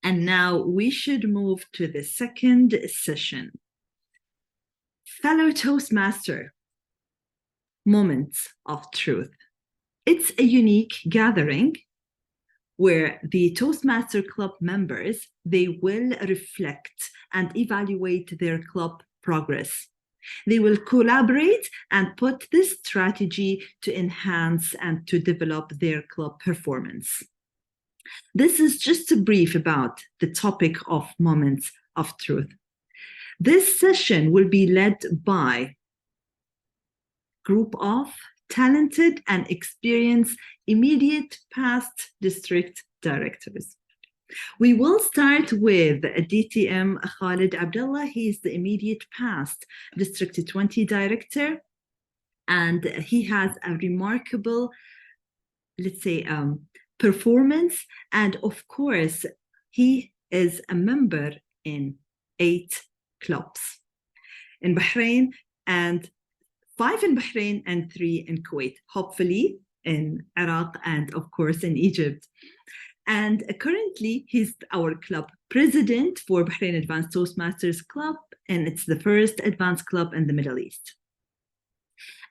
And now we should move to the second session. Fellow Toastmaster, Moments of Truth. It's a unique gathering where the Toastmaster Club members, they will reflect and evaluate their club progress. They will collaborate and put this strategy to enhance and to develop their club performance. This is just a brief about the topic of Moments of Truth. This session will be led by a group of talented and experienced immediate past district directors. We will start with DTM Khalid Abdulla. He's the immediate past District 20 director, and he has a remarkable, let's say, performance. And of course, he is a member in 8 clubs in Bahrain, and 5 in Bahrain and 3 in Kuwait, hopefully in Iraq and of course in Egypt. And currently he's our club president for Bahrain Advanced Toastmasters Club, and it's the first advanced club in the Middle East.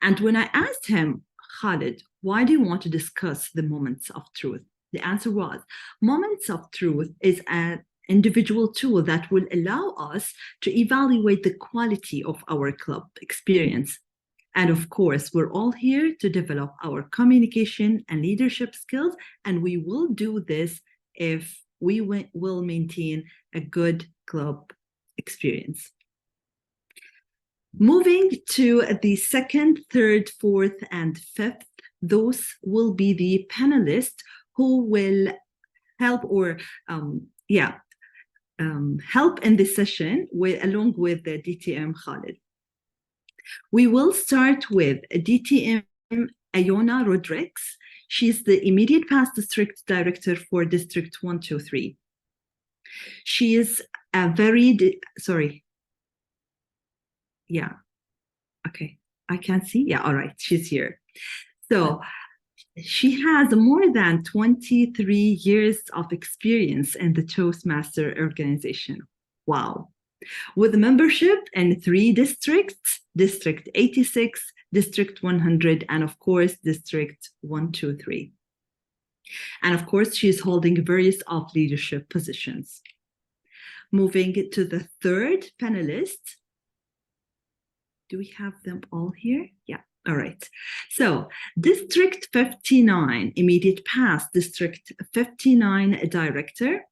And when I asked him, Khalid, why do you want to discuss the Moments of Truth? The answer was, Moments of Truth is an individual tool that will allow us to evaluate the quality of our club experience. And of course, we're all here to develop our communication and leadership skills, and we will do this if we will maintain a good club experience. Moving to the second, third, fourth, and fifth, those will be the panelists who will help or help in this session along with the DTM Khalid. We will start with DTM Iona Rodricks. She's the immediate past district director for District 123. She is a very, I can't see. Yeah, all right, she's here. So she has more than 23 years of experience in the Toastmaster organization. Wow. With membership in 3 districts, District 86, District 100, and of course, District 123. And of course, she's holding various of leadership positions. Moving to the third panelist. Do we have them all here? Yeah, all right. So District 59, immediate past District 59 director.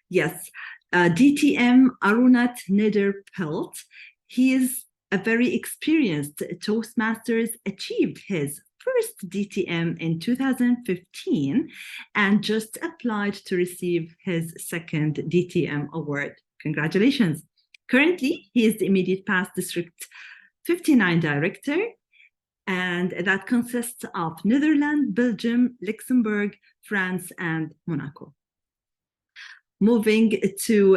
Yes. DTM Arnout Nederpelt. He is a very experienced Toastmasters, achieved his first DTM in 2015 and just applied to receive his second DTM award. Congratulations. Currently, he is the immediate past District 59 director, and that consists of Netherlands, Belgium, Luxembourg, France, and Monaco. Moving to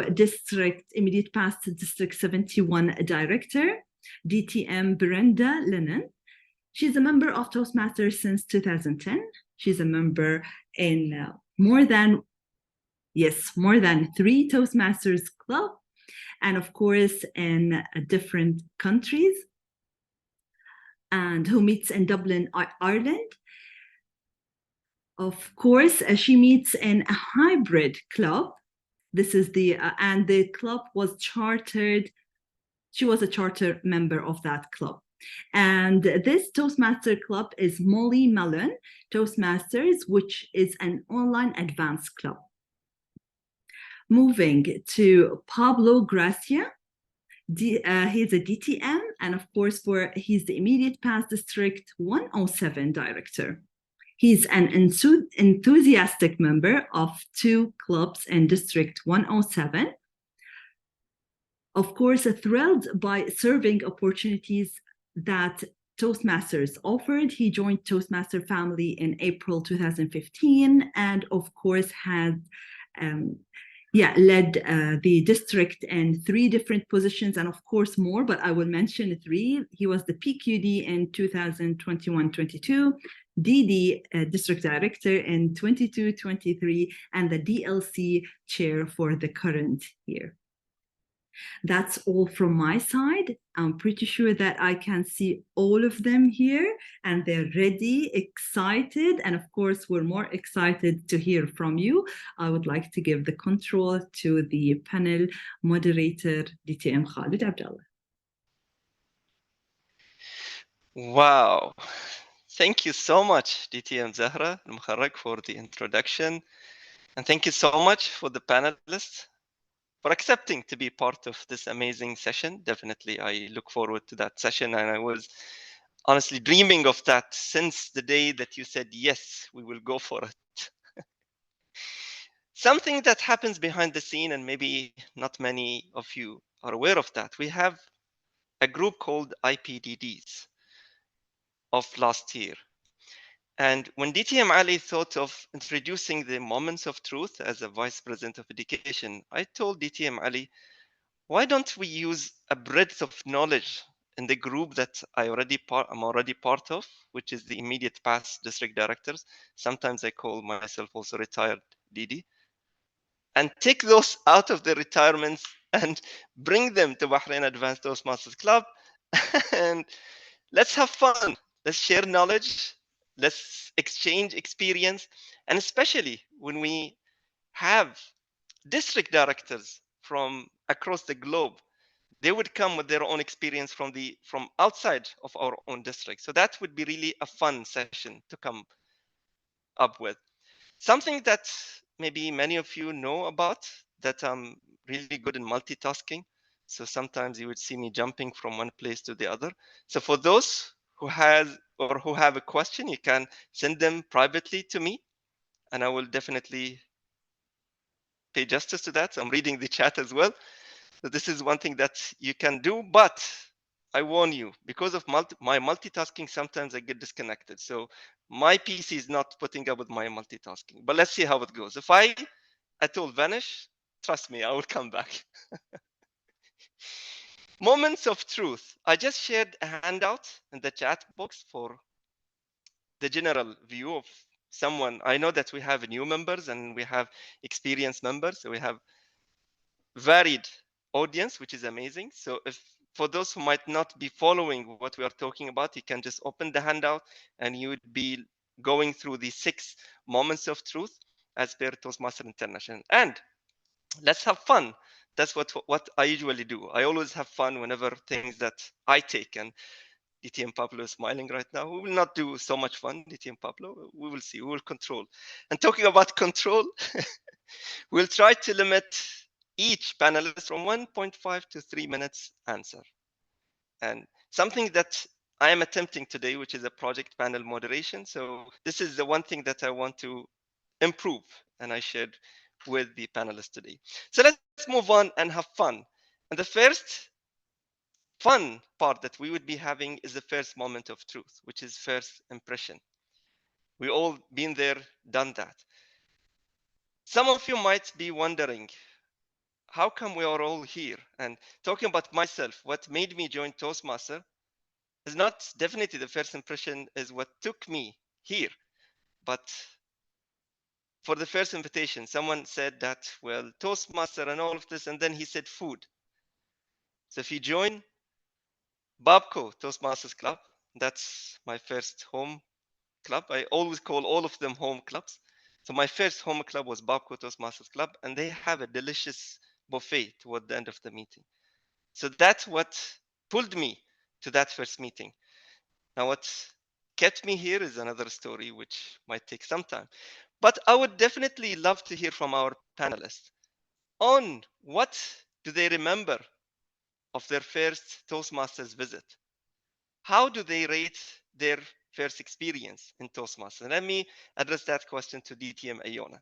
immediate past District 71 director, DTM Brenda, Lannon. She's a member of Toastmasters since 2010. She's a member in more than 3 Toastmasters club, and of course in different countries, and who meets in Dublin, Ireland. Of course, she meets in a hybrid club. This is and the club was chartered. She was a charter member of that club. And this Toastmaster club is Molly Mellon Toastmasters, which is an online advanced club. Moving to Pablo Garcia. He's a DTM, and of course, he's the immediate past District 107 director. He's an enthusiastic member of 2 clubs in District 107. Of course, thrilled by serving opportunities that Toastmasters offered. He joined Toastmaster family in April 2015, and of course had led the district in 3 different positions, and of course more, but I will mention 3. He was the PQD in 2021-22, DD District Director in 22-23, and the DLC Chair for the current year. That's all from my side. I'm pretty sure that I can see all of them here, and they're ready, excited, and of course, we're more excited to hear from you. I would like to give the control to the panel moderator, DTM Khalid Abdulla. Wow. Thank you so much, DTM Zahra Al-Mukharrak, for the introduction. And thank you so much for the panelists for accepting to be part of this amazing session. Definitely, I look forward to that session. And I was honestly dreaming of that since the day that you said, yes, we will go for it. Something that happens behind the scene, and maybe not many of you are aware of that. We have a group called IPDDs of last year. And when DTM Ali thought of introducing the moments of truth as a vice president of education, I told DTM Ali, why don't we use a breadth of knowledge in the group that I'm already part of, which is the immediate past district directors. Sometimes I call myself also retired DD, and take those out of the retirements and bring them to Bahrain Advanced Toastmasters Club, and let's have fun. Let's share knowledge. Let's exchange experience. And especially when we have district directors from across the globe, they would come with their own experience from outside of our own district. So that would be really a fun session to come up with. Something that maybe many of you know about, that I'm really good in multitasking. So sometimes you would see me jumping from one place to the other. So for those who have a question, you can send them privately to me, and I will definitely pay justice to that. So I'm reading the chat as well. So this is one thing that you can do, but I warn you, because of my multitasking, sometimes I get disconnected. So my PC is not putting up with my multitasking, but let's see how it goes. If I at all vanish, trust me, I will come back. Moments of truth. I just shared a handout in the chat box for the general view of someone. I know that we have new members and we have experienced members. So we have varied audience, which is amazing. So if for those who might not be following what we are talking about, you can just open the handout and you would be going through the 6 moments of truth as per Toastmaster International. And let's have fun. That's what I usually do. I always have fun whenever things that I take, and DTM Pablo is smiling right now. We will not do so much fun, DTM Pablo. We will see. We will control. And talking about control, we'll try to limit each panelist from 1.5 to 3 minutes answer. And something that I am attempting today, which is a project panel moderation. So this is the one thing that I want to improve, and I shared with the panelists today. So let's move on and have fun. And the first fun part that we would be having is the first moment of truth, which is first impression. We all been there, done that. Some of you might be wondering, how come we are all here? And talking about myself, what made me join Toastmaster is not definitely the first impression is what took me here, but for the first invitation, someone said that, well, Toastmaster and all of this, and then he said food. So if you join Babco Toastmasters Club, that's my first home club. I always call all of them home clubs. So my first home club was Babco Toastmasters Club, and they have a delicious buffet toward the end of the meeting. So that's what pulled me to that first meeting. Now, what kept me here is another story, which might take some time. But I would definitely love to hear from our panelists on what do they remember of their first Toastmasters visit. How do they rate their first experience in Toastmasters? Let me address that question to DTM Iona.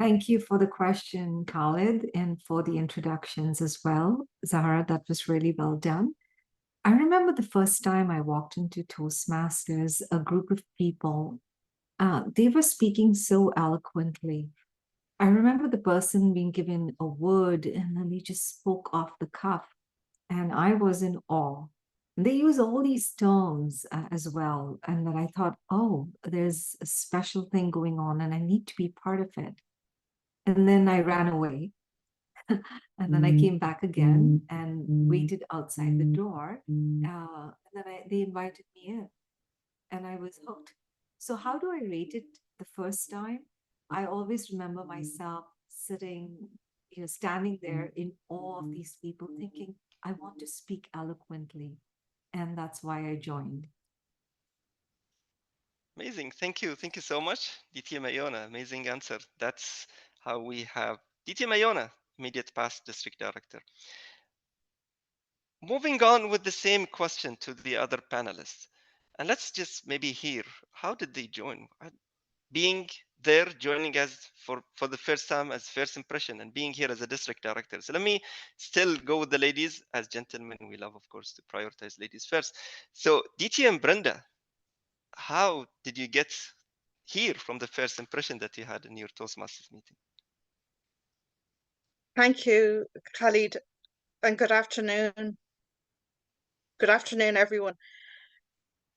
Thank you for the question, Khalid, and for the introductions as well. Zahra, that was really well done. I remember the first time I walked into Toastmasters, a group of people, they were speaking so eloquently. I remember the person being given a word and then they just spoke off the cuff, and I was in awe. They use all these terms as well. And then I thought, oh, there's a special thing going on and I need to be part of it. And then I ran away. And then I came back again and waited outside the door. And then they invited me in and I was hooked. So how do I rate it the first time? I always remember myself sitting, standing there in awe of these people thinking, I want to speak eloquently. And that's why I joined. Amazing. Thank you. Thank you so much, DTM Iona. Amazing answer. That's how we have DTM Iona, immediate past district director. Moving on with the same question to the other panelists. And let's just maybe hear, how did they join? Being there, joining us for the first time as first impression, and being here as a district director. So let me still go with the ladies. As gentlemen, we love, of course, to prioritize ladies first. So DTM Brenda, how did you get here from the first impression that you had in your Toastmasters meeting? Thank you, Khalid, and good afternoon. Good afternoon, everyone.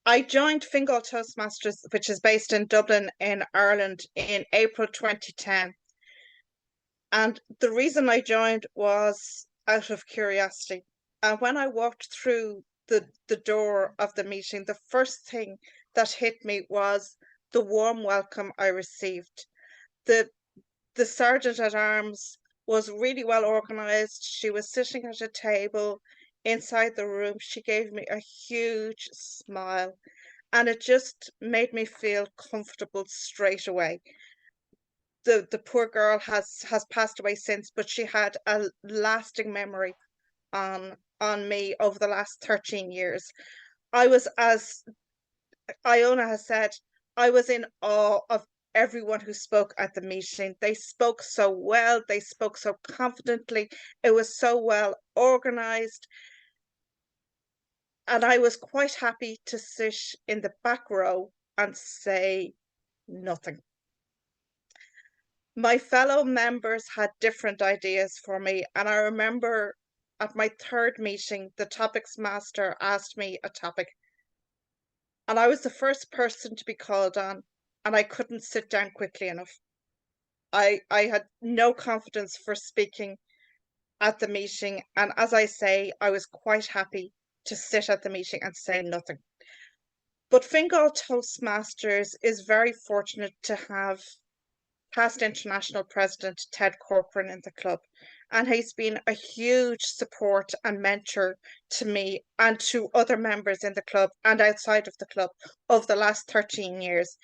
I joined Fingal Toastmasters, which is based in Dublin in Ireland, in April 2010. And the reason I joined was out of curiosity. And when I walked through the door of the meeting, the first thing that hit me was the warm welcome I received. The Sergeant at Arms was really well organized. She was sitting at a table inside the room. She gave me a huge smile and it just made me feel comfortable straight away. The poor girl has passed away since, but she had a lasting memory on me over the last 13 years. I was, as Iona has said, I was in awe of everyone who spoke at the meeting. They spoke so well, they spoke so confidently, it was so well organized. And I was quite happy to sit in the back row and say nothing. My fellow members had different ideas for me, and I remember at my third meeting, the topics master asked me a topic. And I was the first person to be called on, and I couldn't sit down quickly enough. I had no confidence for speaking at the meeting, and as I say, I was quite happy to sit at the meeting and say nothing. But Fingal Toastmasters is very fortunate to have past international president Ted Corcoran in the club, and he's been a huge support and mentor to me and to other members in the club and outside of the club over the last 13 years.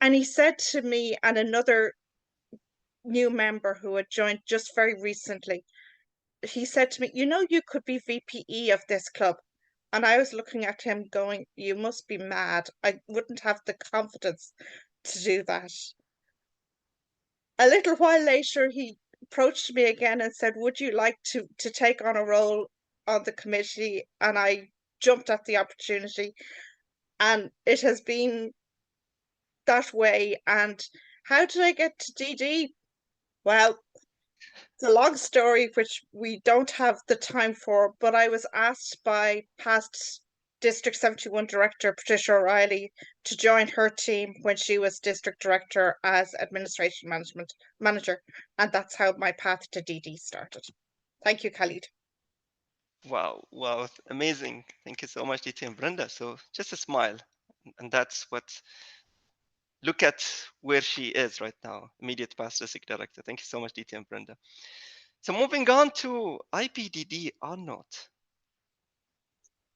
And he said to me and another new member who had joined just very recently, he said to me, you know, you could be VPE of this club. And I was looking at him going, you must be mad. I wouldn't have the confidence to do that. A little while later, he approached me again and said, would you like to take on a role on the committee? And I jumped at the opportunity, and it has been that way. And how did I get to DD? Well, it's a long story, which we don't have the time for, but I was asked by past District 71 Director Patricia O'Reilly to join her team when she was District Director as Administration Management Manager, and that's how my path to DD started. Thank you, Khalid. Wow, amazing. Thank you so much, DT and Brenda. So just a smile, and that's what, look at where she is right now, immediate past district director. Thank you so much, DT and Brenda. So moving on to IPDD Arnout.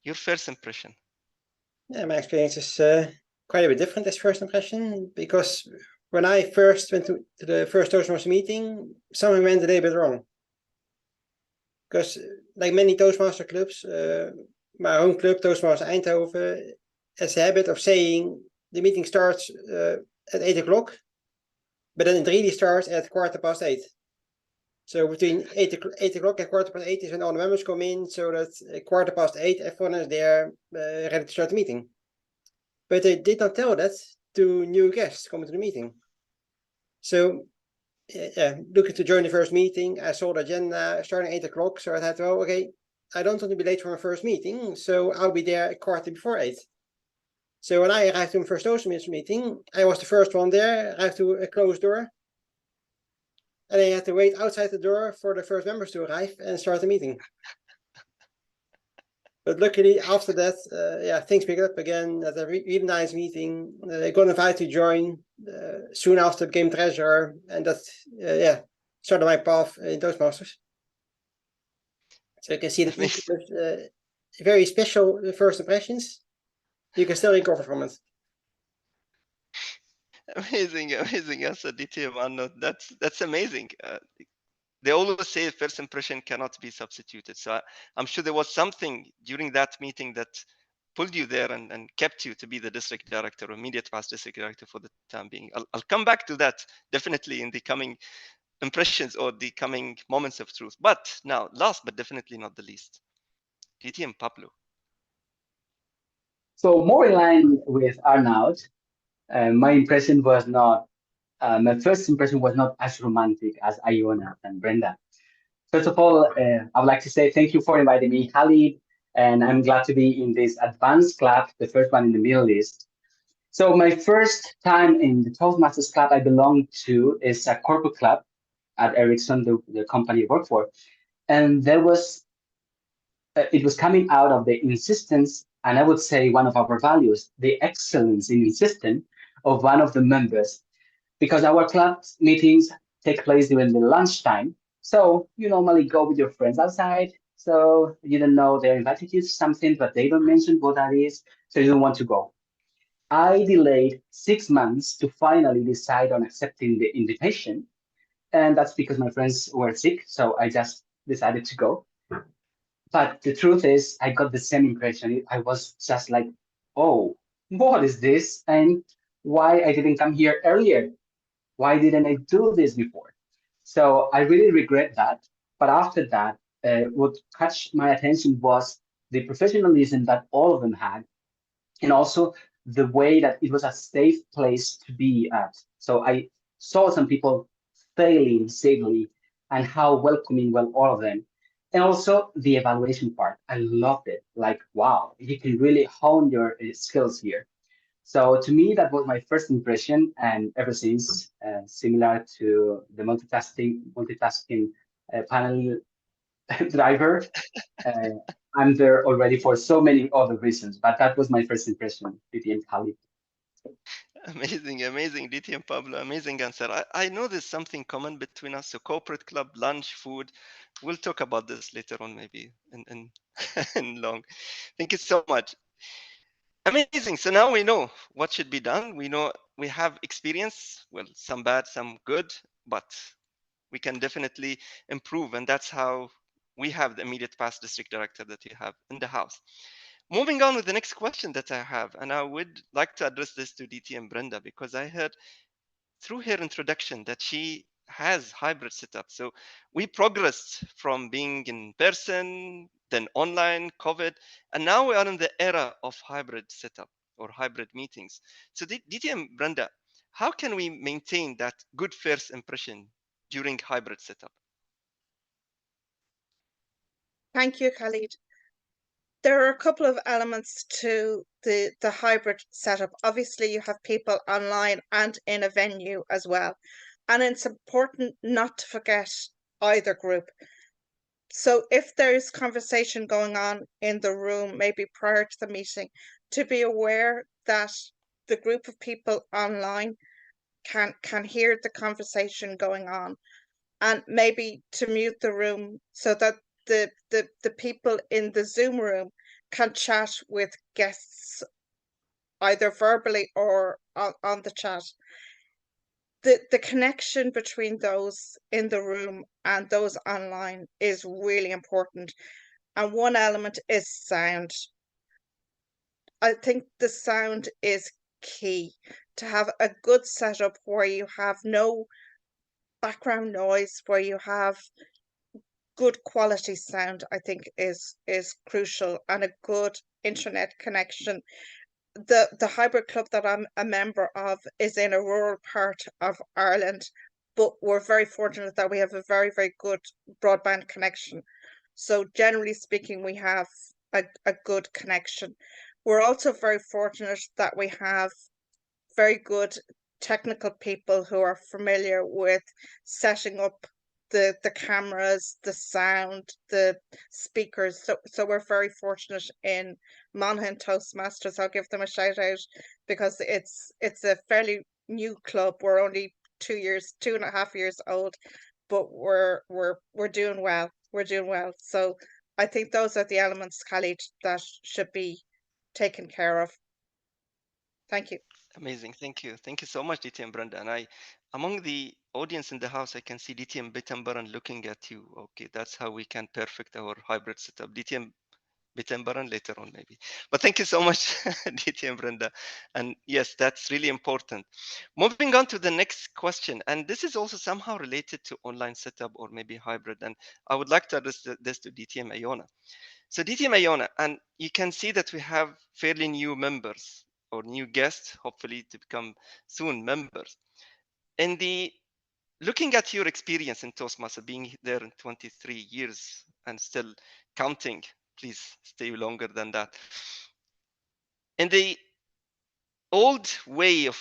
Your first impression. Yeah, my experience is quite a bit different as first impression, because when I first went to the first Toastmasters meeting, something went a little bit wrong. Because like many Toastmaster clubs, my own club, Toastmasters Eindhoven, has a habit of saying the meeting starts at 8 o'clock, but then it really starts at 8:15. So between 8 o'clock and 8:15 is when all the members come in, so that 8:15, everyone is there ready to start the meeting. But they did not tell that to new guests coming to the meeting. So looking to join the first meeting, I saw the agenda starting 8 o'clock, so I thought, well, okay, I don't want to be late for my first meeting, so I'll be there a quarter before 8. So when I arrived to my first Toastmasters meeting, I was the first one there, arrived to a closed door. And I had to wait outside the door for the first members to arrive and start the meeting. But luckily, after that, yeah, things picked up again at a really nice meeting. I got invited to join soon after became treasurer, and that, yeah, started my path in Toastmasters. So you can see that even with very special first impressions, you can still recover from it. Amazing answer, DTM Arnout. That's amazing. They always say first impression cannot be substituted. So I'm sure there was something during that meeting that pulled you there and kept you to be the district director or immediate past district director for the time being. I'll come back to that definitely in the coming impressions or the coming moments of truth. But now, last but definitely not the least, DTM Pablo. So more in line with Arnout, my impression was not, my first impression was not as romantic as Iona and Brenda. First of all, I would like to say thank you for inviting me, Khalid, and I'm glad to be in this advanced club, the first one in the Middle East. So my first time in the Toastmasters club I belong to is a corporate club at Ericsson, the company I work for. And there was, it was coming out of the insistence, and I would say one of our values, the excellence in insistence of one of the members, because our club meetings take place during the lunchtime. So you normally go with your friends outside. So you don't know they're invited you to something, but they don't mention what that is. So you don't want to go. I delayed 6 months to finally decide on accepting the invitation. And that's because my friends were sick. So I just decided to go. But the truth is, I got the same impression. I was just like, oh, what is this? And why I didn't come here earlier? Why didn't I do this before? So I really regret that. But after that, what caught my attention was the professionalism that all of them had, and also the way that it was a safe place to be at. So I saw some people failing safely and how welcoming were all of them. And also the evaluation part. I loved it. Like, wow, you can really hone your skills here. So to me, that was my first impression, and ever since, similar to the multitasking panel driver, I'm there already for so many other reasons. But that was my first impression, DTM Khalid. Amazing, DTM Pablo, amazing answer. I know there's something common between us. So corporate club, lunch, food. We'll talk about this later on, maybe in long. Thank you so much. Amazing. So now we know what should be done. We know we have experience, well, some bad, some good, but we can definitely improve. And that's how we have the immediate past district director that you have in the house. Moving on with the next question that I have, and I would like to address this to DTM Brenda, because I heard through her introduction that she has hybrid setup. So we progressed from being in person, then online, COVID, and now we are in the era of hybrid setup or hybrid meetings. So DTM Brenda, how can we maintain that good first impression during hybrid setup? Thank you, Khalid. There are a couple of elements to the hybrid setup. Obviously, you have people online and in a venue as well. And it's important not to forget either group. So if there's conversation going on in the room, maybe prior to the meeting, to be aware that the group of people online can hear the conversation going on, and maybe to mute the room so that the people in the Zoom room can chat with guests either verbally or on the chat. The connection between those in the room and those online is really important. And one element is sound. I think the sound is key to have a good setup where you have no background noise, where you have good quality sound. I think is crucial, and a good internet connection. The hybrid club that I'm a member of is in a rural part of Ireland, but we're very fortunate that we have a very, very good broadband connection. So generally speaking, we have a good connection. We're also very fortunate that we have very good technical people who are familiar with setting up the cameras, the sound, the speakers. So we're very fortunate in Monaghan Toastmasters. I'll give them a shout out because it's a fairly new club. We're only 2.5 years old, but we're doing well. We're doing well. So I think those are the elements, Khalid, that should be taken care of. Thank you. Amazing. Thank you. Thank you so much, DT and Brenda. And among the audience in the house, I can see DT and Bitambaran looking at you. Okay, that's how we can perfect our hybrid setup. DT and Bitambaran later on, maybe. But thank you so much, DT and Brenda. And yes, that's really important. Moving on to the next question. And this is also somehow related to online setup or maybe hybrid. And I would like to address this to DT and Iona. So DT and Iona, and you can see that we have fairly new members or new guests, hopefully to become soon members. In the looking at your experience in Toastmaster, being there in 23 years and still counting, please stay longer than that. In the old way of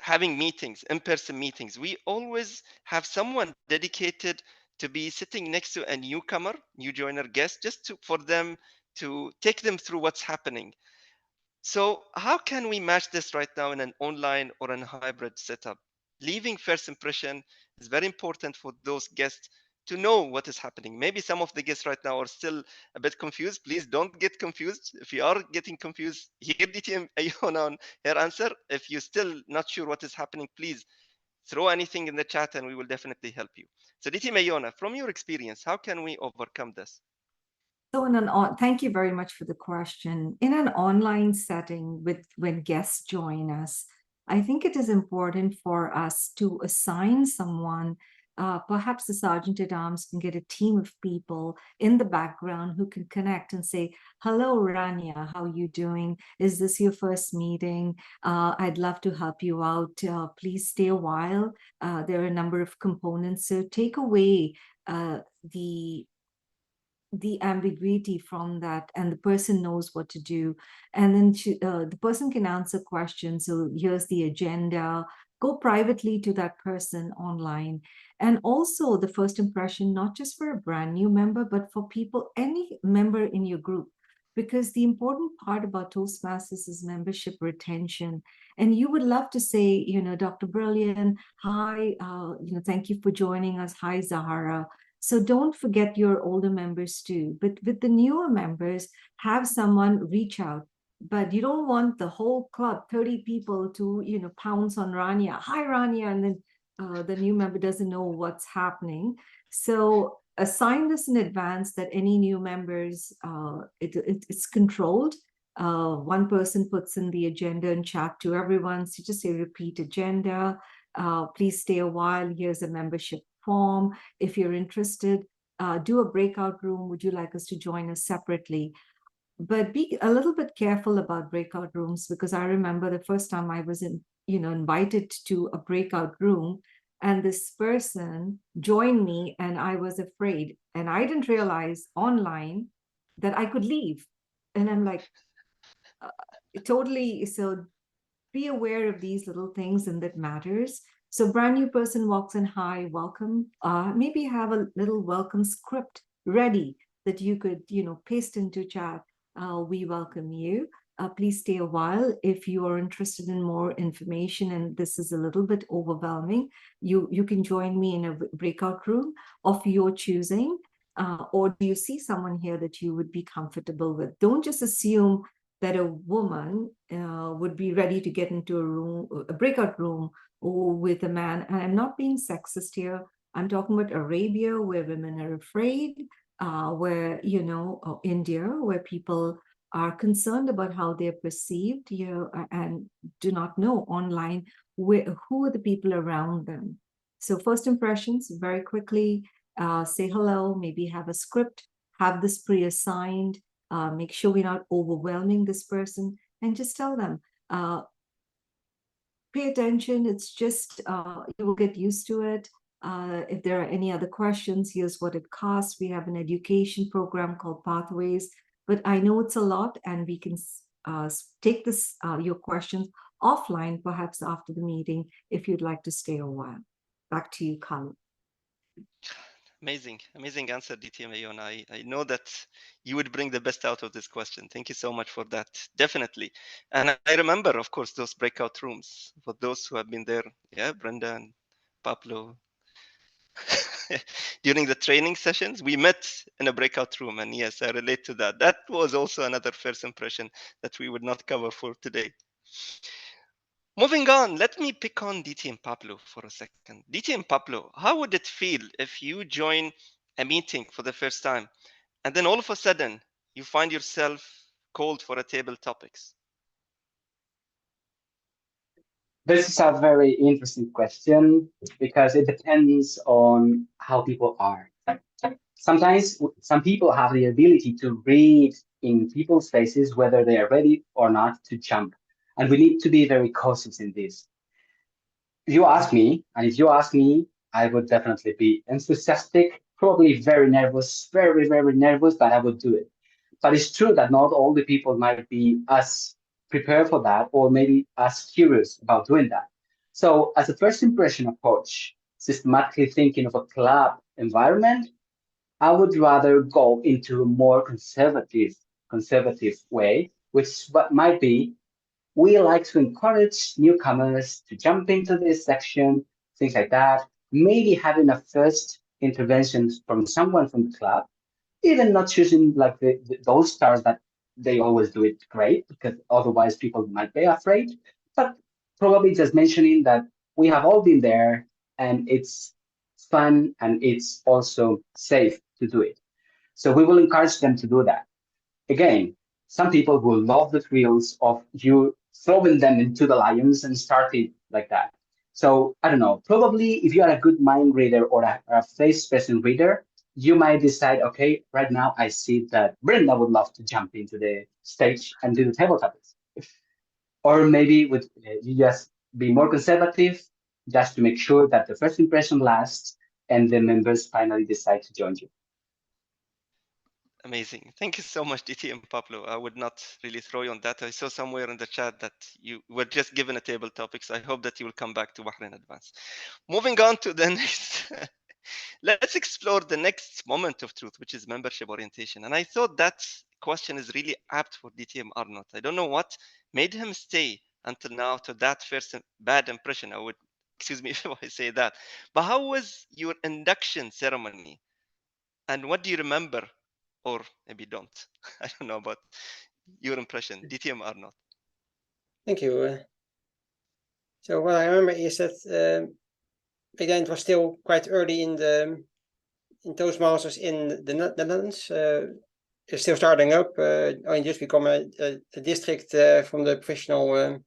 having meetings, in-person meetings, we always have someone dedicated to be sitting next to a newcomer, new joiner guest, just for them to take them through what's happening. So how can we match this right now in an online or a hybrid setup? Leaving first impression is very important for those guests to know what is happening. Maybe some of the guests right now are still a bit confused. Please don't get confused. If you are getting confused, hear DTM Iona on her answer. If you're still not sure what is happening, please throw anything in the chat and we will definitely help you. So DTM Iona, from your experience, how can we overcome this? So thank you very much for the question. In an online setting when guests join us, I think it is important for us to assign someone, perhaps the Sergeant at Arms can get a team of people in the background who can connect and say, hello, Rania, how are you doing? Is this your first meeting? I'd love to help you out. Please stay a while. There are a number of components. So take away the ambiguity from that, and the person knows what to do. And then the person can answer questions. So here's the agenda. Go privately to that person online. And also the first impression, not just for a brand new member, but for people, any member in your group. Because the important part about Toastmasters is membership retention. And you would love to say, Dr. Brilliant, hi, thank you for joining us. Hi, Zahara. So don't forget your older members too. But with the newer members, have someone reach out. But you don't want the whole club, 30 people to, pounce on Rania. Hi, Rania. And then the new member doesn't know what's happening. So assign this in advance that any new members, it's controlled. One person puts in the agenda and chat to everyone. So just say repeat agenda. Please stay a while. Here's a membership form. If you're interested, do a breakout room. Would you like us to join us separately? But be a little bit careful about breakout rooms, because I remember the first time I was invited to a breakout room, and this person joined me and I was afraid, and I didn't realize online that I could leave. And I'm like, totally. So be aware of these little things, and that matters. So brand new person walks in, hi, welcome. Maybe have a little welcome script ready that you could, paste into chat. We welcome you. Please stay a while. If you are interested in more information and this is a little bit overwhelming, you can join me in a breakout room of your choosing. Or do you see someone here that you would be comfortable with? Don't just assume that a woman would be ready to get into a breakout room or with a man. And I'm not being sexist here. I'm talking about Arabia, where women are afraid, where, India, where people are concerned about how they're perceived, and do not know online who are the people around them. So first impressions, very quickly, say hello, maybe have a script, have this pre-assigned, make sure we're not overwhelming this person, and just tell them, pay attention. It's just, you will get used to it. If there are any other questions, here's what it costs. We have an education program called Pathways, but I know it's a lot, and we can take this your questions offline, perhaps after the meeting, if you'd like to stay a while. Back to you, Khalid. Amazing answer, DTM Iona. I know that you would bring the best out of this question. Thank you so much for that. Definitely. And I remember, of course, those breakout rooms for those who have been there. Yeah, Brenda and Pablo. During the training sessions, we met in a breakout room. And yes, I relate to that. That was also another first impression that we would not cover for today. Moving on, let me pick on DT and Pablo for a second. DT and Pablo, how would it feel if you join a meeting for the first time and then all of a sudden you find yourself called for a table topics? This is a very interesting question because it depends on how people are. Sometimes some people have the ability to read in people's faces whether they are ready or not to jump. And we need to be very cautious in this. If you ask me, I would definitely be enthusiastic, probably very nervous, very, very nervous, but I would do it. But it's true that not all the people might be as prepared for that or maybe as curious about doing that. So as a first impression approach, systematically thinking of a club environment, I would rather go into a more conservative way, which might be we like to encourage newcomers to jump into this section, things like that. Maybe having a first intervention from someone from the club, even not choosing like those stars that they always do it great, because otherwise people might be afraid. But probably just mentioning that we have all been there and it's fun and it's also safe to do it. So we will encourage them to do that. Again, some people will love the thrills of you throwing them into the lions and starting like that. So I don't know, probably if you are a good mind reader or a face person reader, you might decide, okay, right now I see that Brenda would love to jump into the stage and do the table topics. Or maybe with you just be more conservative, just to make sure that the first impression lasts and the members finally decide to join you. Amazing. Thank you so much, DT and Pablo. I would not really throw you on that. I saw somewhere in the chat that you were just given a table topic. So I hope that you will come back to Bahrain in advance. Moving on to the next. Let's explore the next moment of truth, which is membership orientation. And I thought that question is really apt for DTM Arnout. I don't know what made him stay until now to that first bad impression. Excuse me if I say that. But how was your induction ceremony? And what do you remember? Or maybe don't. I don't know about your impression. DTM Arnout. Thank you. So what I remember is that again, it was still quite early in Toastmasters in the Netherlands. It's still starting up. Only just become a district from the professional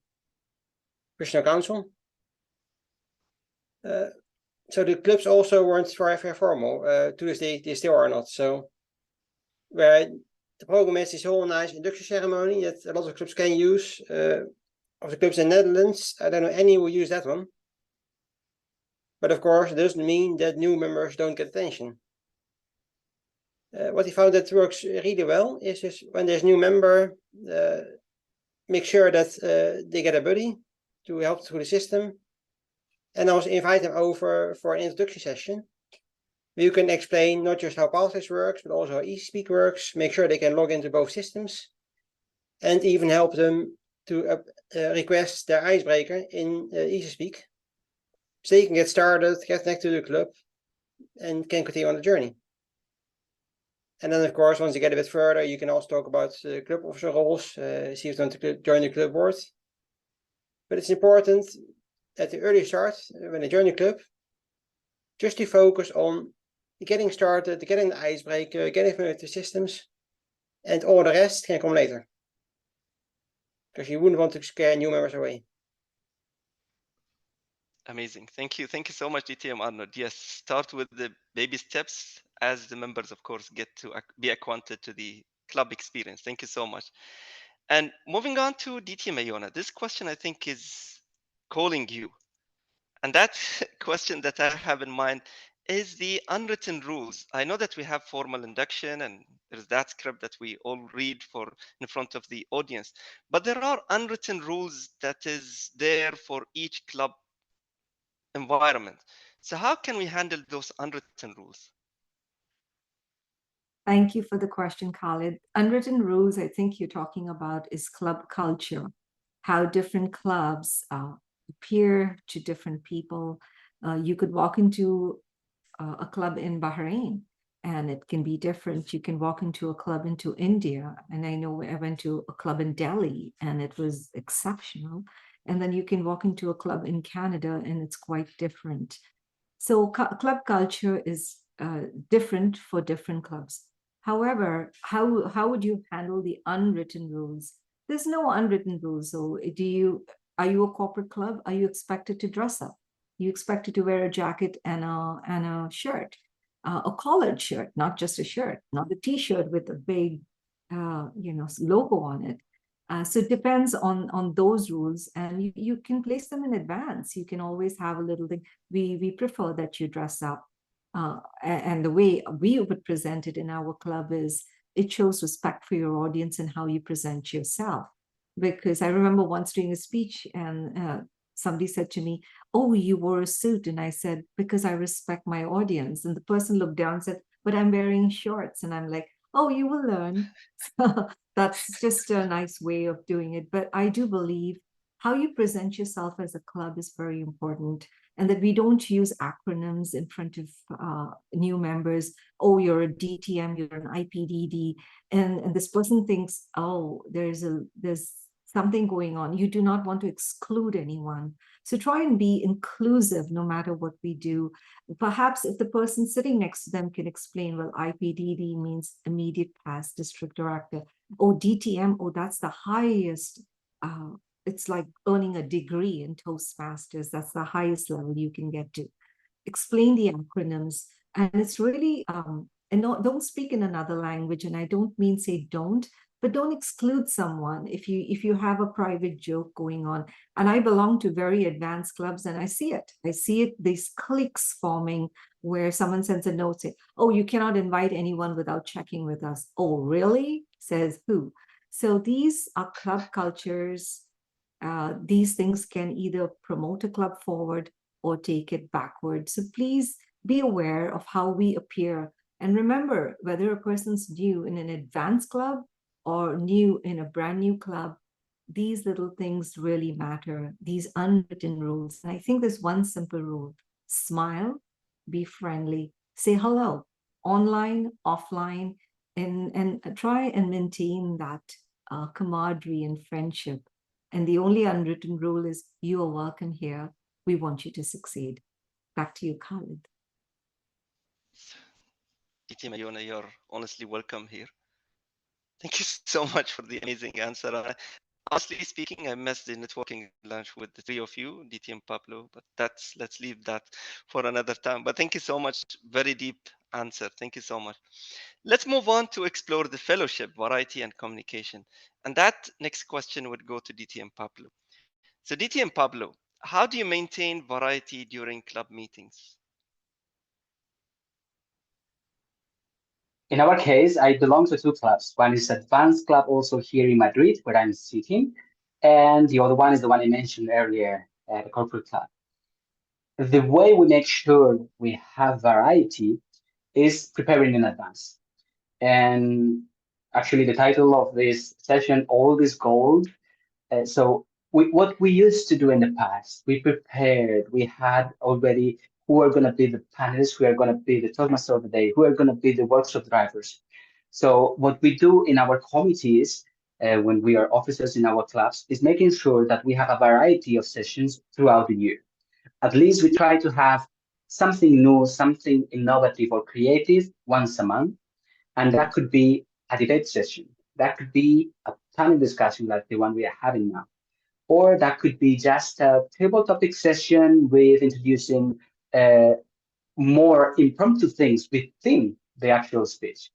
council. So the clubs also weren't very formal. To this day, they still are not. So where the program is this whole nice induction ceremony that a lot of clubs can use. Of the clubs in the Netherlands, I don't know any who use that one. But of course, it doesn't mean that new members don't get attention. What he found that works really well is just when there's a new member, make sure that they get a buddy to help through the system. And also invite them over for an introduction session. You can explain not just how Pathways works, but also how EasySpeak works. Make sure they can log into both systems. And even help them to request their icebreaker in EasySpeak. So they can get started, get connected to the club, and can continue on the journey. And then, of course, once you get a bit further, you can also talk about club officer roles, see if you want to join the club board. But it's important at the early start, when they join the club, just to focus on getting started, getting the icebreaker, getting familiar with the systems, and all the rest can come later. Because you wouldn't want to scare new members away. Amazing. Thank you. Thank you so much, DTM Arnold. Yes, start with the baby steps as the members, of course, get to be acquainted to the club experience. Thank you so much. And moving on to DTM Iona, this question I think is calling you. And that question that I have in mind is the unwritten rules. I know that we have formal induction and there's that script that we all read for in front of the audience, but there are unwritten rules that is there for each club environment. So how can we handle those unwritten rules? Thank you for the question, Khalid. Unwritten rules, I think you're talking about, is club culture, how different clubs appear to different people. You could walk into a club in Bahrain and it can be different. You can walk into a club into India, and I know I went to a club in Delhi and it was exceptional. And then you can walk into a club in Canada and it's quite different. So club culture is different for different clubs. However, how would you handle the unwritten rules? There's no unwritten rules. So are you a corporate club? Are you expected to dress up? You expected to wear a jacket and a shirt, a collared shirt, not just a shirt, not a t-shirt with a big logo on it. So it depends on those rules, and you can place them in advance. You can always have a little thing. We prefer that you dress up. And the way we would present it in our club is it shows respect for your audience and how you present yourself. Because I remember once doing a speech and somebody said to me, "Oh, you wore a suit." And I said, "Because I respect my audience." And the person looked down and said, "But I'm wearing shorts." And I'm like, "Oh, you will learn." So that's just a nice way of doing it. But I do believe how you present yourself as a club is very important, and that we don't use acronyms in front of new members. Oh, you're a DTM, you're an IPDD. And this person thinks, oh, there's something going on. You do not want to exclude anyone. So try and be inclusive no matter what we do. Perhaps if the person sitting next to them can explain, well, IPDD means immediate past district director. Oh, DTM, oh, that's the highest. It's like earning a degree in Toastmasters. That's the highest level you can get to. Explain the acronyms. And it's really, and don't speak in another language. And I don't mean say don't, but don't exclude someone if you have a private joke going on. And I belong to very advanced clubs and I see it. These cliques forming where someone sends a note saying, "Oh, you cannot invite anyone without checking with us." Oh, really? Says who? So these are club cultures. These things can either promote a club forward or take it backward. So please be aware of how we appear. And remember, whether a person's new in an advanced club or new in a brand new club, these little things really matter, these unwritten rules. And I think there's one simple rule: smile, be friendly, say hello, online, offline, and try and maintain that camaraderie and friendship. And the only unwritten rule is you are welcome here. We want you to succeed. Back to you, Khalid. Team Iona, you're honestly welcome here. Thank you so much for the amazing answer. Honestly speaking, I missed the networking lunch with the three of you, DT and Pablo, but let's leave that for another time. But thank you so much. Very deep answer. Thank you so much. Let's move on to explore the fellowship, variety, and communication. And that next question would go to DT and Pablo. So DT and Pablo, how do you maintain variety during club meetings? In our case, I belong to two clubs. One is Advanced Club, also here in Madrid, where I'm sitting, and the other one is the one I mentioned earlier, the Corporate Club. The way we make sure we have variety is preparing in advance. And actually, the title of this session, Old is Gold. What we used to do in the past, we prepared, we had already who are going to be the panelists, who are going to be the Toastmaster of the day, who are going to be the workshop drivers. So what we do in our committees, when we are officers in our clubs, is making sure that we have a variety of sessions throughout the year. At least we try to have something new, something innovative or creative once a month. And that could be a debate session. That could be a panel discussion like the one we are having now. Or that could be just a table topic session with introducing more impromptu things within the actual speech.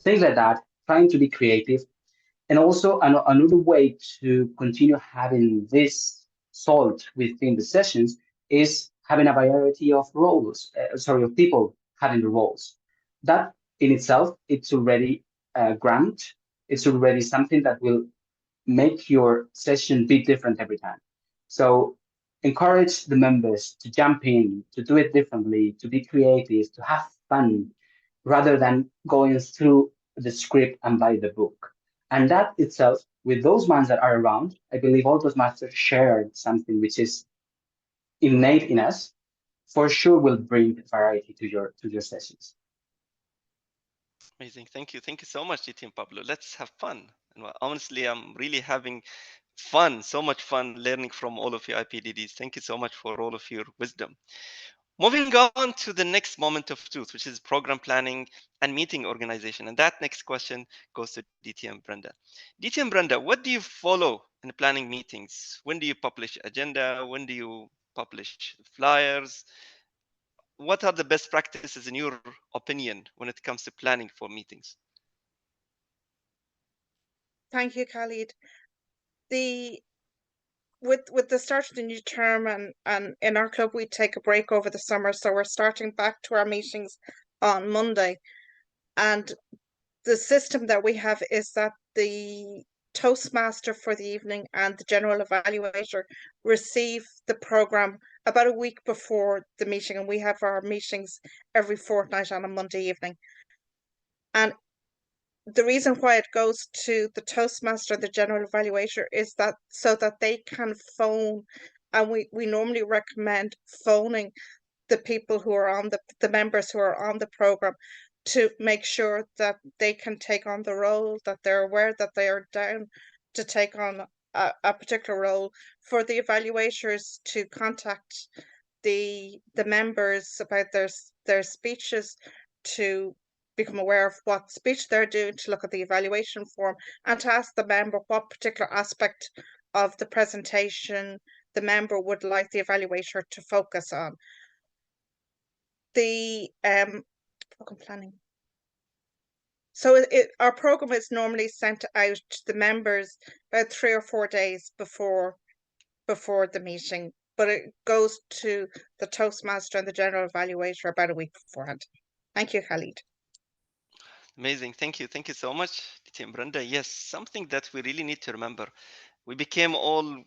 Things like that, trying to be creative. And also another way to continue having this salt within the sessions is having a variety of roles, of people having the roles. That in itself, it's already a grant. It's already something that will make your session be different every time. So encourage the members to jump in, to do it differently, to be creative, to have fun, rather than going through the script and by the book. And that itself, with those ones that are around, I believe all those masters share something which is innate in us, for sure will bring variety to your sessions. Amazing. Thank you. Thank you so much, DT and Pablo. Let's have fun. And honestly, I'm really having fun, so much fun learning from all of you IPDDs. Thank you so much for all of your wisdom. Moving on to the next moment of truth, which is program planning and meeting organization. And that next question goes to DT and Brenda. DT and Brenda, what do you follow in planning meetings? When do you publish agenda? When do you publish flyers? What are the best practices in your opinion when it comes to planning for meetings? Thank you, Khalid. With the start of the new term and in our club we take a break over the summer, so we're starting back to our meetings on Monday. And the system that we have is that the Toastmaster for the evening and the general evaluator receive the program about a week before the meeting, and we have our meetings every fortnight on a Monday evening. And the reason why it goes to the Toastmaster, the general evaluator, is that so that they can phone, and we normally recommend phoning the people who are on the members who are on the program, to make sure that they can take on the role, that they're aware that they are down to take on a particular role, for the evaluators to contact the members about their speeches, to become aware of what speech they're doing, to look at the evaluation form, and to ask the member what particular aspect of the presentation the member would like the evaluator to focus on. The program planning. So our program is normally sent out to the members about 3 or 4 days before the meeting, but it goes to the Toastmaster and the general evaluator about a week beforehand. Thank you, Khalid. Amazing. Thank you. Thank you so much, DT and Brenda. Yes, something that we really need to remember. We became all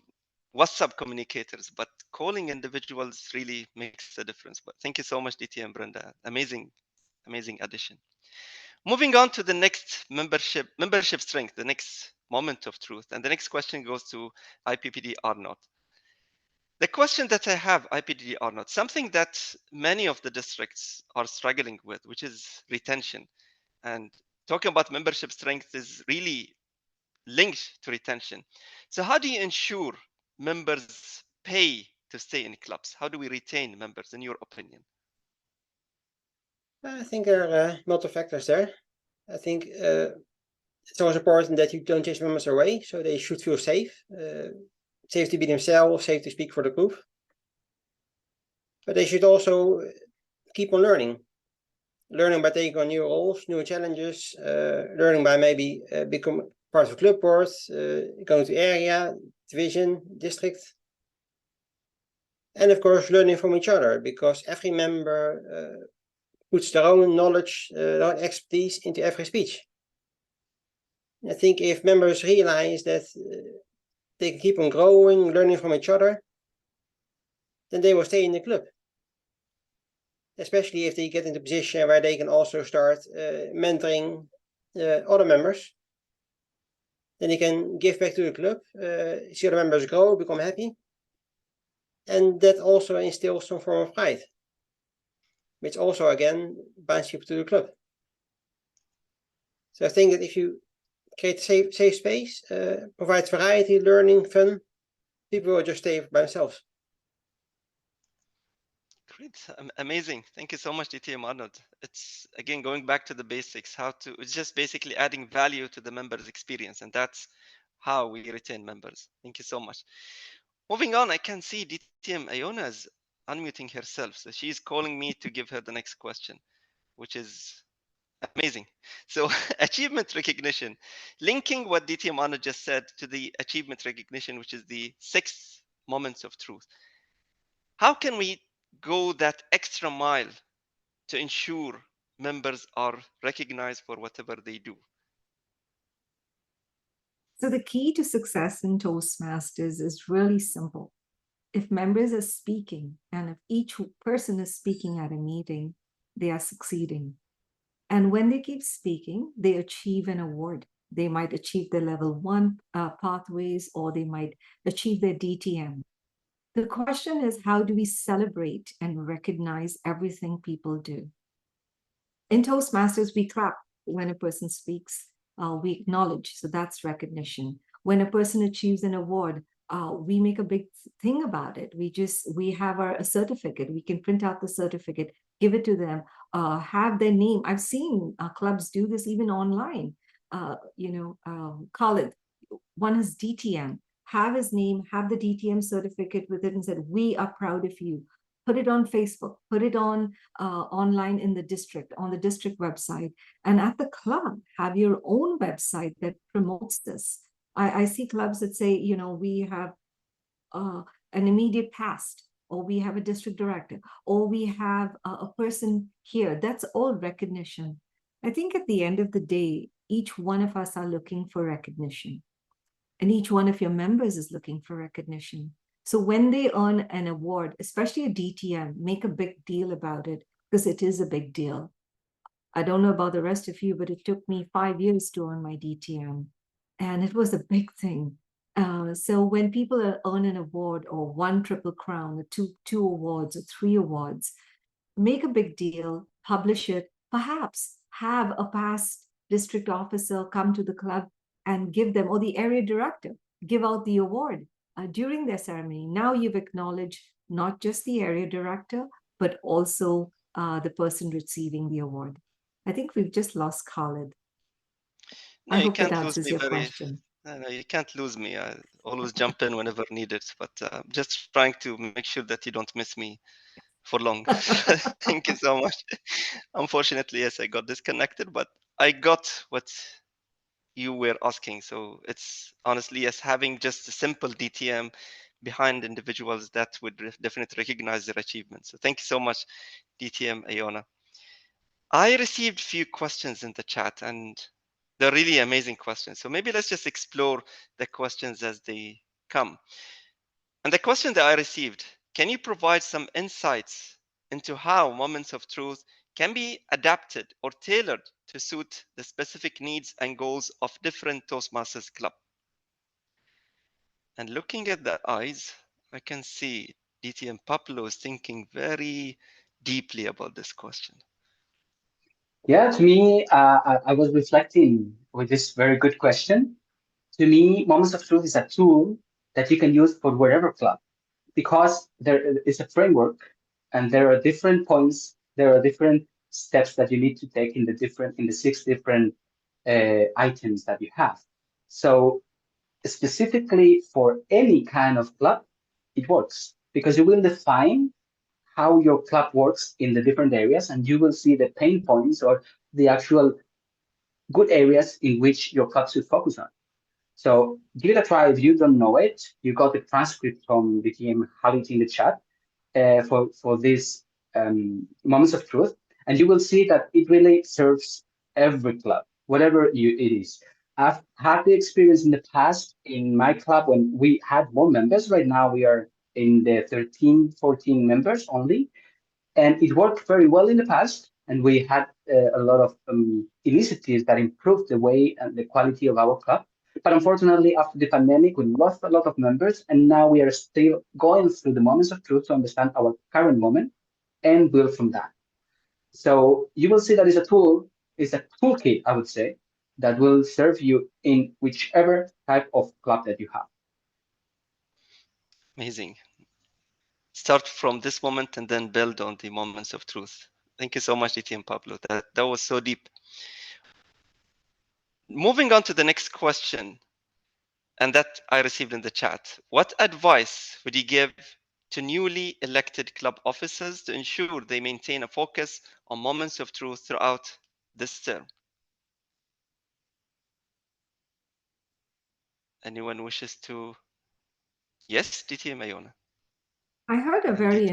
WhatsApp communicators, but calling individuals really makes a difference. But thank you so much, DT and Brenda. Amazing, amazing addition. Moving on to the next membership strength, the next moment of truth. And the next question goes to IPPD Arnout. The question that I have, IPPD Arnout, something that many of the districts are struggling with, which is retention. And talking about membership strength is really linked to retention. So how do you ensure members pay to stay in clubs? How do we retain members, in your opinion? I think there are multiple factors there. I think it's always important that you don't chase members away, so they should feel safe. Safe to be themselves, safe to speak for the group. But they should also keep on learning. Learning by taking on new roles, new challenges, learning by maybe become part of a club board, going to area, division, district. And of course, learning from each other, because every member puts their own knowledge, their own expertise into every speech. I think if members realize that they can keep on growing, learning from each other, then they will stay in the club. Especially if they get into a position where they can also start mentoring other members. Then they can give back to the club, see other members grow, become happy. And that also instills some form of pride, which also again binds people to the club. So I think that if you create a safe space, provide variety, learning, fun, people will just stay by themselves. Great, amazing. Thank you so much, DT and Arnout. It's again going back to the basics, it's just basically adding value to the members' experience, and that's how we retain members. Thank you so much. Moving on, I can see DTM Iona is unmuting herself, so she's calling me to give her the next question, which is amazing. So achievement recognition, linking what DTM Arnout just said to the achievement recognition, which is the 6 moments of truth. How can we go that extra mile to ensure members are recognized for whatever they do? So the key to success in Toastmasters is really simple. If members are speaking and if each person is speaking at a meeting, they are succeeding. And when they keep speaking, they achieve an award. They might achieve their level 1 pathways, or they might achieve their DTM. The question is, how do we celebrate and recognize everything people do? In Toastmasters, we clap when a person speaks. We acknowledge, so that's recognition. When a person achieves an award, we make a big thing about it. We have a certificate. We can print out the certificate, give it to them, have their name. I've seen clubs do this even online. Khalid won his DTM, have his name, have the DTM certificate with it, and said, "We are proud of you." Put it on Facebook, put it on online in the district, on the district website, and at the club, have your own website that promotes this. I see clubs that say, we have an immediate past, or we have a district director, or we have a person here. That's all recognition. I think at the end of the day, each one of us are looking for recognition, and each one of your members is looking for recognition. So when they earn an award, especially a DTM, make a big deal about it, because it is a big deal. I don't know about the rest of you, but it took me 5 years to earn my DTM, and it was a big thing. So when people earn an award, or 1 triple crown, or two awards, or 3 awards, make a big deal, publish it, perhaps have a past district officer come to the club and give them, or the area director, give out the award during their ceremony. Now you've acknowledged not just the area director, but also the person receiving the award. I think we've just lost Khalid. No, I you hope that can't lose answers me your question. No, you can't lose me. I always jump in whenever needed, but just trying to make sure that you don't miss me for long. Thank you so much. Unfortunately, yes, I got disconnected, but I got what you were asking. So it's honestly, yes, having just a simple DTM behind individuals that would definitely recognize their achievements. So thank you so much, DTM Iona. I received a few questions in the chat, and they're really amazing questions. So maybe let's just explore the questions as they come. And the question that I received, can you provide some insights into how moments of truth can be adapted or tailored to suit the specific needs and goals of different Toastmasters club? And looking at the eyes, I can see DTM Pablo is thinking very deeply about this question. Yeah, to me, I was reflecting with this very good question. To me, Moments of Truth is a tool that you can use for whatever club, because there is a framework and there are different points, there are different steps that you need to take in the 6 different items that you have. So specifically for any kind of club, it works, because you will define how your club works in the different areas, and you will see the pain points or the actual good areas in which your club should focus on. So give it a try. If you don't know it, you got the transcript from the team Khalid in the chat for these moments of truth, and you will see that it really serves every club, whatever it is. I've had the experience in the past in my club when we had more members. Right now we are in the 13, 14 members only, and it worked very well in the past. And we had a lot of initiatives that improved the way and the quality of our club. But unfortunately, after the pandemic, we lost a lot of members, and now we are still going through the moments of truth to understand our current moment and build from that. So you will see that it's a toolkit, I would say, that will serve you in whichever type of club that you have. Amazing. Start from this moment and then build on the moments of truth. Thank you so much, DTM Pablo. That was so deep. Moving on to the next question, and that I received in the chat. What advice would you give to newly elected club officers to ensure they maintain a focus on moments of truth throughout this term? Anyone wishes to? Yes, DTM Iona. I heard a very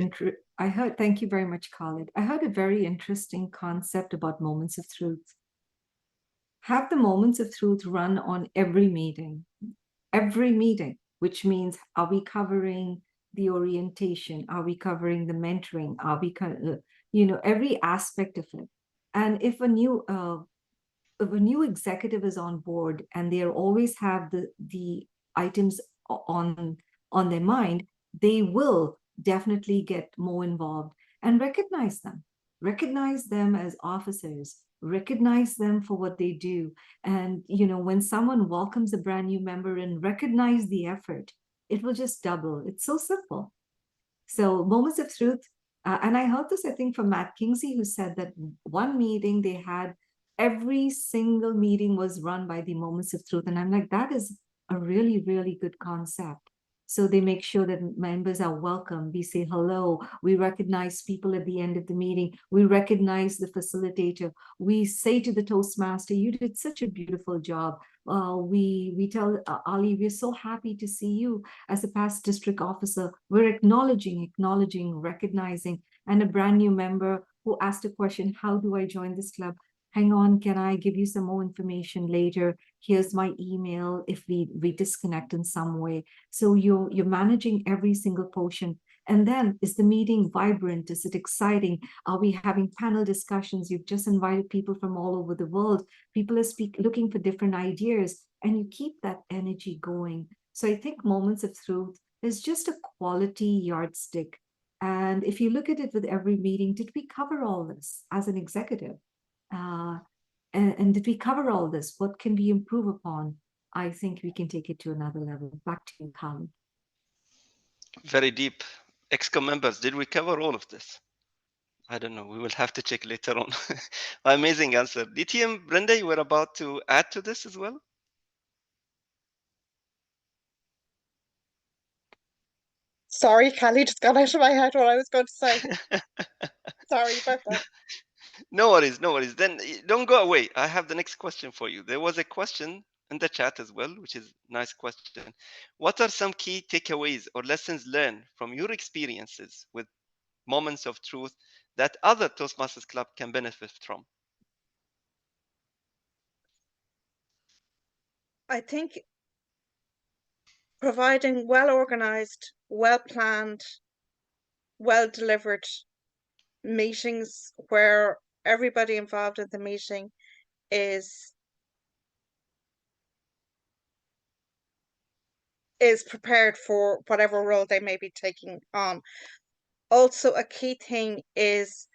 Thank you very much, Khalid. I heard a very interesting concept about moments of truth. Have the moments of truth run on every meeting, which means, are we covering the orientation? Are we covering the mentoring? Are we, every aspect of it? And if a new executive is on board and they always have the items on their mind, they will definitely get more involved and recognize them as officers, recognize them for what they do. And when someone welcomes a brand new member and recognize the effort, it will just double. It's so simple. So moments of truth. And I heard this, I think, from Matt Kingsley, who said that one meeting they had, every single meeting was run by the moments of truth. And I'm like, that is a really, really good concept. So they make sure that members are welcome. We say hello. We recognize people at the end of the meeting. We recognize the facilitator. We say to the Toastmaster, you did such a beautiful job. We tell Ali, we're so happy to see you as a past district officer. We're acknowledging, recognizing. And a brand new member who asked a question, how do I join this club? Hang on, can I give you some more information later? Here's my email if we disconnect in some way. So you're managing every single portion. And then, is the meeting vibrant? Is it exciting? Are we having panel discussions? You've just invited people from all over the world. People are looking for different ideas, and you keep that energy going. So I think moments of truth is just a quality yardstick. And if you look at it with every meeting, did we cover all this as an executive? And did we cover all this? What can we improve upon? I think we can take it to another level. Back to you, Khalid. Very deep. ExCom members, did we cover all of this? I don't know. We will have to check later on. Amazing answer. DTM, Brenda, you were about to add to this as well? Sorry, Khalid, just got out of my head what I was going to say. Sorry about that. No worries, no worries. Then don't go away. I have the next question for you. There was a question in the chat as well, which is a nice question. What are some key takeaways or lessons learned from your experiences with moments of truth that other Toastmasters Club can benefit from? I think providing well-organized, well-planned, well-delivered meetings where everybody involved in the meeting is prepared for whatever role they may be taking on. Also, a key thing is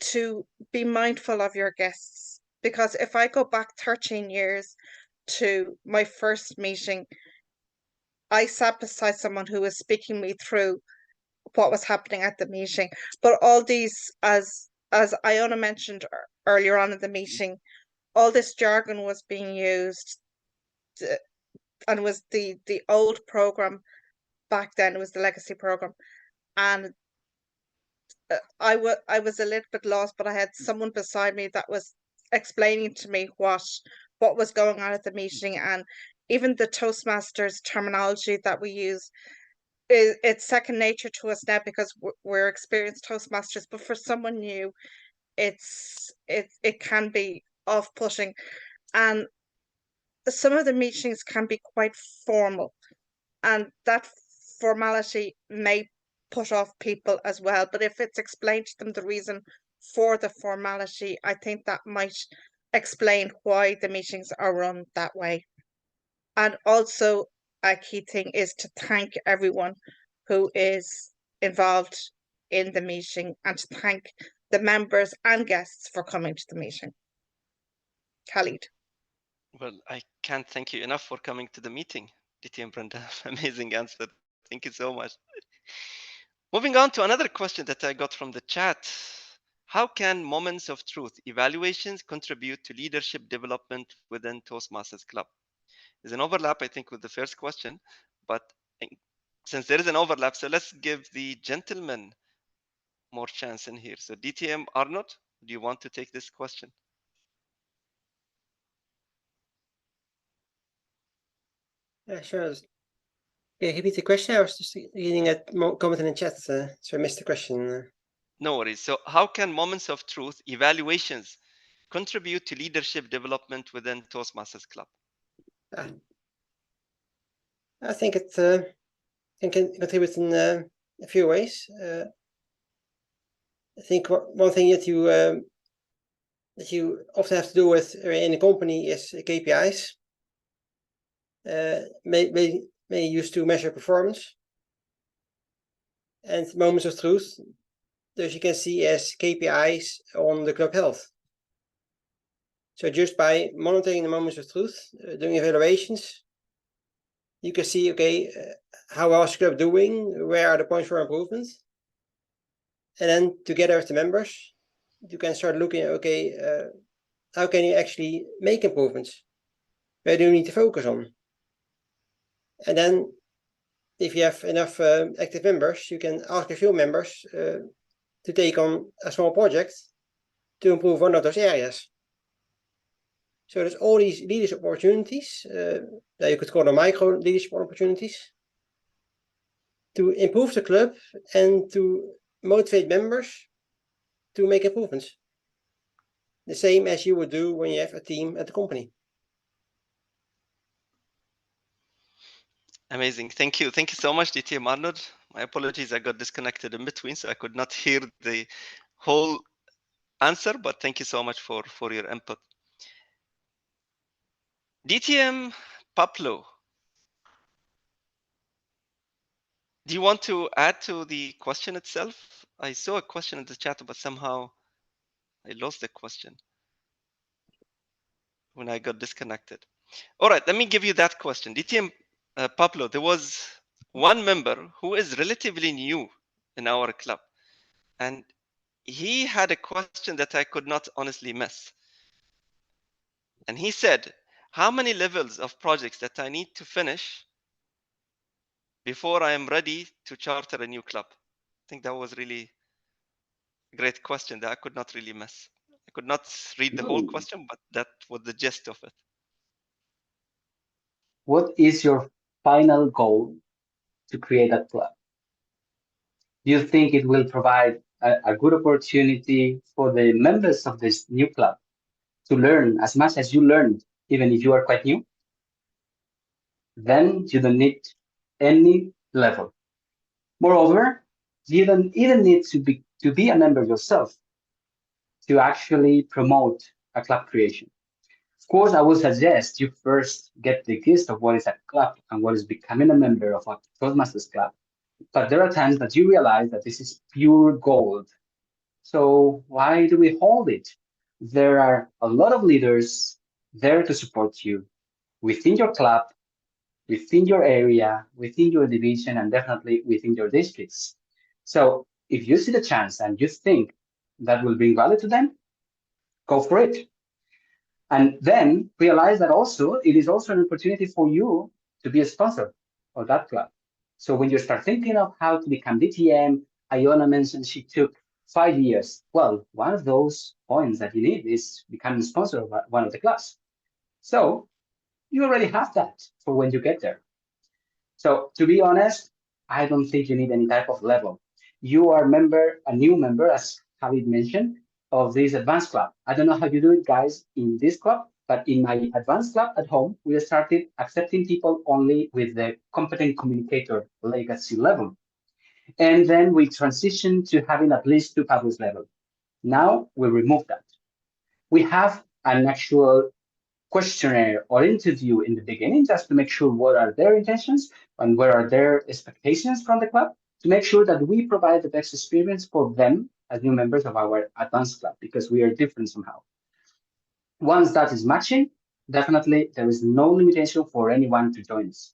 to be mindful of your guests, because if I go back 13 years to my first meeting, I sat beside someone who was speaking me through what was happening at the meeting. But all these, as Iona mentioned earlier on in the meeting, all this jargon was being used, and was the old program back then. It was the legacy program, and I was a little bit lost, but I had someone beside me that was explaining to me what was going on at the meeting, and even the Toastmasters terminology that we use, it's second nature to us now because we're experienced Toastmasters. But for someone new, it can be off-putting, and some of the meetings can be quite formal, and that formality may put off people as well. But if it's explained to them the reason for the formality, I think that might explain why the meetings are run that way. And also, a key thing is to thank everyone who is involved in the meeting, and to thank the members and guests for coming to the meeting. Khalid. Well, I can't thank you enough for coming to the meeting, DT and Brenda. Amazing answer. Thank you so much. Moving on to another question that I got from the chat. How can moments of truth evaluations contribute to leadership development within Toastmasters Club? There's an overlap, I think, with the first question, but since there is an overlap, so let's give the gentleman more chance in here. So DTM Arnout, do you want to take this question? Yeah, sure. Okay, repeat the question. I was just reading a comment in the chat, so I missed the question. No worries. So how can moments of truth evaluations contribute to leadership development within Toastmasters Club? I think it can contribute in a few ways. I think one thing that you often have to do with in a company is KPIs. May used to measure performance, and moments of truth, those you can see as KPIs on the club health. So just by monitoring the moments of truth, doing evaluations, you can see, okay, how well is the club doing? Where are the points for improvement? And then together with the members, you can start looking, okay, how can you actually make improvements? Where do you need to focus on? And then if you have enough active members, you can ask a few members to take on a small project to improve one of those areas. So there's all these leadership opportunities, that you could call them micro leadership opportunities, to improve the club and to motivate members to make improvements. The same as you would do when you have a team at the company. Amazing. Thank you. Thank you so much, DTM Arnold. My apologies, I got disconnected in between, so I could not hear the whole answer, but thank you so much for your input. DTM Pablo, do you want to add to the question itself? I saw a question in the chat, but somehow I lost the question when I got disconnected. All right, let me give you that question. DTM Pablo, there was one member who is relatively new in our club, and he had a question that I could not honestly miss. And he said, how many levels of projects that I need to finish before I am ready to charter a new club? I think that was really a great question that I could not really miss. I could not read the whole question, but that was the gist of it. What is your final goal to create that club? Do you think it will provide a good opportunity for the members of this new club to learn as much as you learned, even if you are quite new? Then you don't need any level. Moreover, you don't even need to be a member yourself to actually promote a club creation. Of course, I would suggest you first get the gist of what is a club and what is becoming a member of a Toastmasters club. But there are times that you realize that this is pure gold. So why do we hold it? There are a lot of leaders there to support you within your club, within your area, within your division, and definitely within your districts. So if you see the chance and you think that will bring value to them, go for it. And then realize that also it is also an opportunity for you to be a sponsor of that club. So when you start thinking of how to become DTM, Iona mentioned she took 5 years. Well, one of those points that you need is becoming a sponsor of one of the clubs. So you already have that for when you get there. So to be honest, I don't think you need any type of level. You are a new member, as Khalid mentioned, of this advanced club. I don't know how you do it, guys, in this club, but in my advanced club at home, we started accepting people only with the competent communicator legacy level. And then we transitioned to having at least 2 Pablo's level. Now we remove that. We have an actual questionnaire or interview in the beginning just to make sure what are their intentions and what are their expectations from the club, to make sure that we provide the best experience for them as new members of our advanced club, because we are different somehow. Once that is matching, definitely there is no limitation for anyone to join us.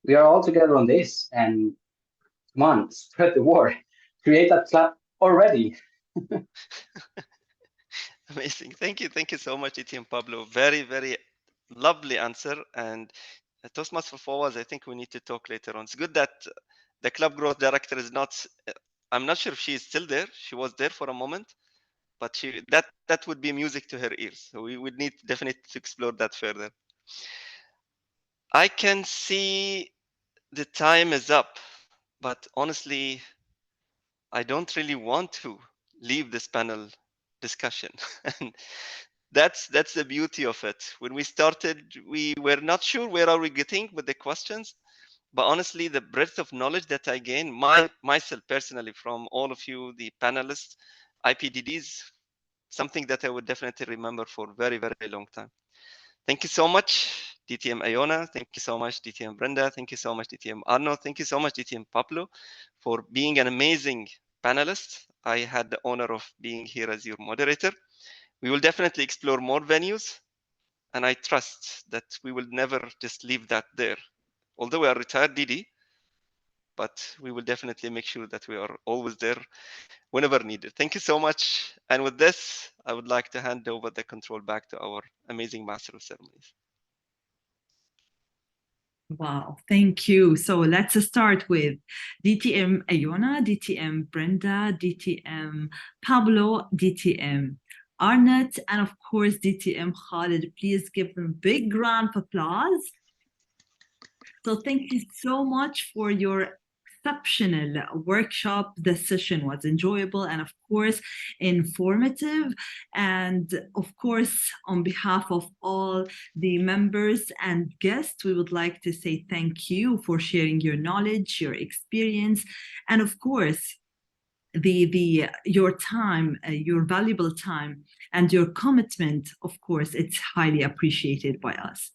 We are all together on this, and come on, spread the word, create that club already. Amazing. Thank you so much, DTM Pablo. Very, very lovely answer. And Toastmasters for Forwards, I think we need to talk later on. It's good that the club growth director is not, I'm not sure if she is still there. She was there for a moment, but that would be music to her ears. So we would need definitely to explore that further. I can see the time is up, but honestly, I don't really want to leave this panel discussion. And that's the beauty of it. When we started, we were not sure where are we getting with the questions, but honestly, the breadth of knowledge that I gained myself personally from all of you, the panelists, IPDDs, something that I would definitely remember for a very, very long time. Thank you so much, DTM Iona. Thank you so much, DTM Brenda. Thank you so much, DTM Arnout. Thank you so much, DTM Pablo, for being an amazing panelist. I had the honor of being here as your moderator. We will definitely explore more venues, and I trust that we will never just leave that there. Although we are retired DD, but we will definitely make sure that we are always there whenever needed. Thank you so much. And with this, I would like to hand over the control back to our amazing Master of Ceremonies. Wow, thank you. So let's start with DTM Iona, DTM Brenda, DTM Pablo, DTM Arnout, and of course DTM Khalid. Please give them a big round of applause. So thank you so much for your exceptional workshop. The session was enjoyable and of course informative. And of course, on behalf of all the members and guests, we would like to say thank you for sharing your knowledge, your experience, and of course, your time, your valuable time and your commitment, of course, it's highly appreciated by us.